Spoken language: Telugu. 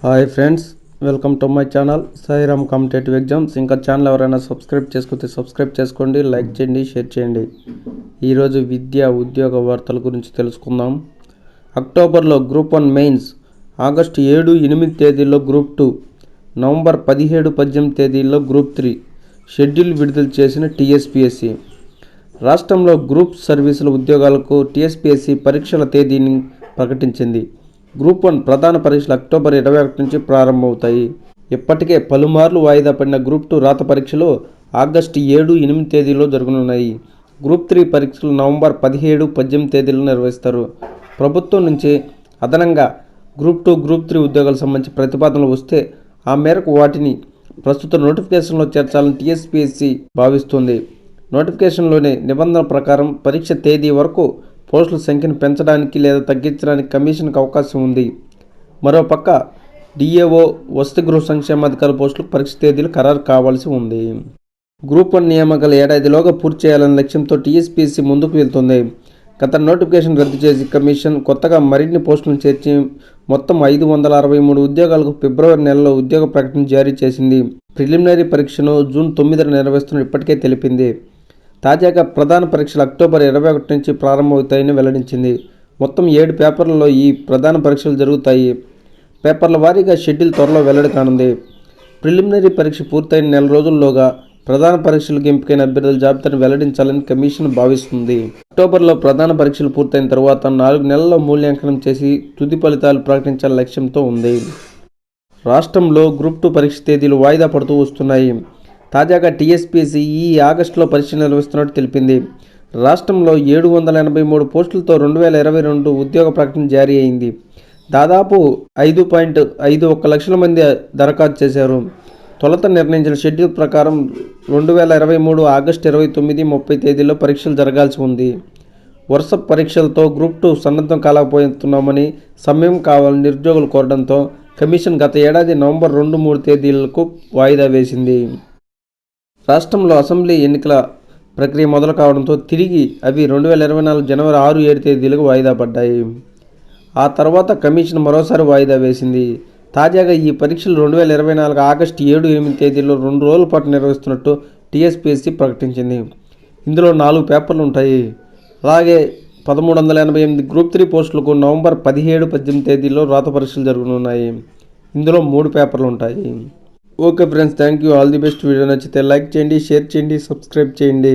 Hi friends, welcome to my channel Sairam competitive exams. ఇంకా ఛానల్ ఎవరైనా సబ్స్క్రైబ్ చేసుకుంటే సబ్స్క్రైబ్ చేసుకోండి, లైక్ చేయండి, షేర్ చేయండి. ఈరోజు విద్యా ఉద్యోగ వార్తల గురించి తెలుసుకుందాం. అక్టోబర్లో గ్రూప్ 1 మెయిన్స్, ఆగస్టు 7-8 తేదీల్లో గ్రూప్ 2, నవంబర్ 17-18 తేదీల్లో గ్రూప్ 3 షెడ్యూల్ విడుదల చేసిన టీఎస్పీఎస్సీ. రాష్ట్రంలో గ్రూప్ సర్వీసుల ఉద్యోగాలకు టీఎస్పీఎస్సీ పరీక్షల తేదీని ప్రకటించింది. గ్రూప్ 1 ప్రధాన పరీక్షలు అక్టోబర్ 21 నుంచి ప్రారంభమవుతాయి. ఇప్పటికే పలుమార్లు వాయిదా పడిన గ్రూప్ 2 రాత పరీక్షలు ఆగస్టు 7-8 తేదీల్లో జరగనున్నాయి. గ్రూప్ 3 పరీక్షలు నవంబర్ 17-18 తేదీల్లో నిర్వహిస్తారు. ప్రభుత్వం నుంచి అదనంగా గ్రూప్ 2, గ్రూప్ 3 ఉద్యోగాలకు సంబంధించి ప్రతిపాదనలు వస్తే ఆ మేరకు వాటిని ప్రస్తుత నోటిఫికేషన్లో చేర్చాలని టీఎస్పీఎస్సీ భావిస్తుంది. నోటిఫికేషన్లోని నిబంధనల ప్రకారం పరీక్ష తేదీ వరకు పోస్టుల సంఖ్యను పెంచడానికి లేదా తగ్గించడానికి కమిషన్కు అవకాశం ఉంది. మరోపక్క డిఏఓ, వసతి గృహ సంక్షేమాధికారి పోస్టులకు పరీక్ష తేదీలు ఖరారు కావాల్సి ఉంది. గ్రూప్ 1 నియామకాలు ఏడాదిలోగా పూర్తి చేయాలనే లక్ష్యంతో టీఎస్పీఎస్సీ ముందుకు వెళ్తుంది. గత నోటిఫికేషన్ రద్దు చేసి కమిషన్ కొత్తగా మరిన్ని పోస్టులను చేర్చి మొత్తం 563 ఉద్యోగాలకు ఫిబ్రవరి నెలలో ఉద్యోగ ప్రకటన జారీ చేసింది. ప్రిలిమినరీ పరీక్షను జూన్ 9న నిర్వహిస్తున్నట్టు ఇప్పటికే తెలిపింది. తాజాగా ప్రధాన పరీక్షలు అక్టోబర్ 21 నుంచి ప్రారంభమవుతాయని వెల్లడించింది. మొత్తం 7 పేపర్లలో ఈ ప్రధాన పరీక్షలు జరుగుతాయి. పేపర్ల వారీగా షెడ్యూల్ త్వరలో వెల్లడి కానుంది. ప్రిలిమినరీ పరీక్ష పూర్తయిన నెల రోజుల్లోగా ప్రధాన పరీక్షలకు ఎంపికైన అభ్యర్థుల జాబితాను వెల్లడించాలని కమిషన్ భావిస్తుంది. అక్టోబర్లో ప్రధాన పరీక్షలు పూర్తయిన తర్వాత 4 నెలల్లో మూల్యాంకనం చేసి తుది ఫలితాలు ప్రకటించాలనే లక్ష్యంతో ఉంది. రాష్ట్రంలో గ్రూప్ 2 పరీక్ష తేదీలు వాయిదా పడుతూ వస్తున్నాయి. తాజాగా టీఎస్పీఎస్సీ ఈ ఆగస్టులో పరీక్ష నిర్వహిస్తున్నట్టు తెలిపింది. రాష్ట్రంలో 783 పోస్టులతో 2022 ఉద్యోగ ప్రకటన జారీ అయింది. దాదాపు 5.51 లక్షల మంది దరఖాస్తు చేశారు. తొలుత నిర్ణయించిన షెడ్యూల్ ప్రకారం 2023 ఆగస్టు 29, 30 తేదీల్లో పరీక్షలు జరగాల్సి ఉంది. వరుస పరీక్షలతో గ్రూప్ 2 సన్నద్ధం కాలేకపోతున్నామని, సమయం కావాలని నిరుద్యోగులు కోరడంతో కమిషన్ గత ఏడాది నవంబర్ 2, 3 తేదీలకు వాయిదా వేసింది. రాష్ట్రంలో అసెంబ్లీ ఎన్నికల ప్రక్రియ మొదలు కావడంతో తిరిగి అవి 2024 జనవరి 6, 7 తేదీలకు వాయిదా పడ్డాయి. ఆ తర్వాత కమిషన్ మరోసారి వాయిదా వేసింది. తాజాగా ఈ పరీక్షలు 2024 ఆగస్టు 7, 8 తేదీల్లో 2 రోజుల పాటు నిర్వహిస్తున్నట్టు టీఎస్పీఎస్సీ ప్రకటించింది. ఇందులో 4 పేపర్లు ఉంటాయి. అలాగే 1388 గ్రూప్ 3 పోస్టులకు నవంబర్ 17, 18 తేదీల్లో రాత పరీక్షలు జరగనున్నాయి. ఇందులో 3 పేపర్లు ఉంటాయి. Okay friends, thank you. All the best. Video నచ్చితే లైక్ చేయండి, షేర్ చేయండి, సబ్స్క్రైబ్ చేయండి.